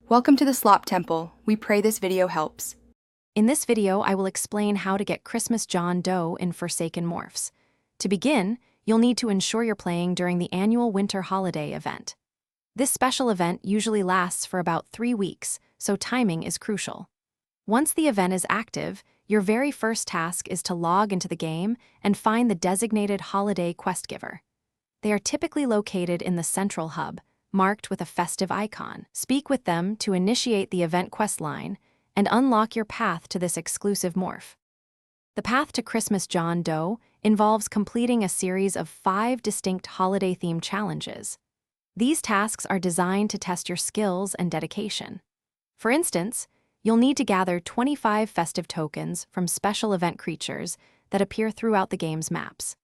Welcome to the Slop Temple. We pray this video helps. In this video, I will explain how to get Christmas John Doe in Forsaken Morphs. To begin, you'll need to ensure you're playing during the annual winter holiday event. This special event usually lasts for about 3 weeks, so timing is crucial. Once the event is active, your very first task is to log into the game and find the designated holiday quest giver. They are typically located in the central hub, marked with a festive icon. Speak with them to initiate the event quest line and unlock your path to this exclusive morph. The path to Christmas John Doe involves completing a series of 5 distinct holiday-themed challenges. These tasks are designed to test your skills and dedication. For instance, you'll need to gather 25 festive tokens from special event creatures that appear throughout the game's maps.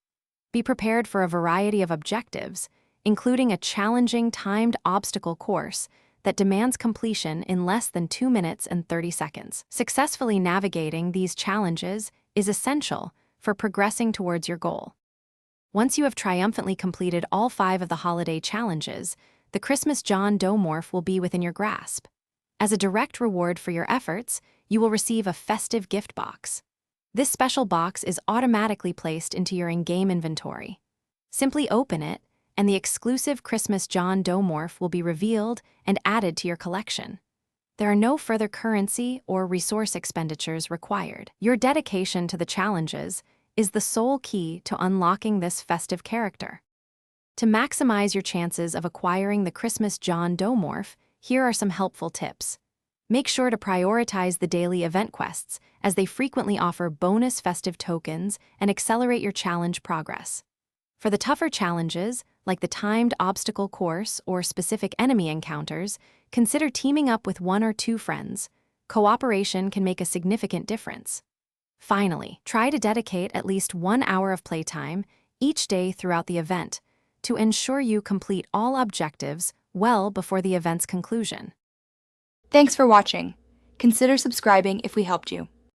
Be prepared for a variety of objectives, including a challenging timed obstacle course that demands completion in less than 2 minutes and 30 seconds. Successfully navigating these challenges is essential for progressing towards your goal. Once you have triumphantly completed all 5 of the holiday challenges, the Christmas John Doe morph will be within your grasp. As a direct reward for your efforts, you will receive a festive gift box. This special box is automatically placed into your in-game inventory. Simply open it, and the exclusive Christmas John Doe morph will be revealed and added to your collection. There are no further currency or resource expenditures required. Your dedication to the challenges is the sole key to unlocking this festive character. To maximize your chances of acquiring the Christmas John Doe morph, here are some helpful tips. Make sure to prioritize the daily event quests, as they frequently offer bonus festive tokens and accelerate your challenge progress. For the tougher challenges, like the timed obstacle course or specific enemy encounters, consider teaming up with 1 or 2 friends. Cooperation can make a significant difference. Finally, try to dedicate at least 1 hour of playtime each day throughout the event to ensure you complete all objectives well before the event's conclusion. Thanks for watching. Consider subscribing if we helped you.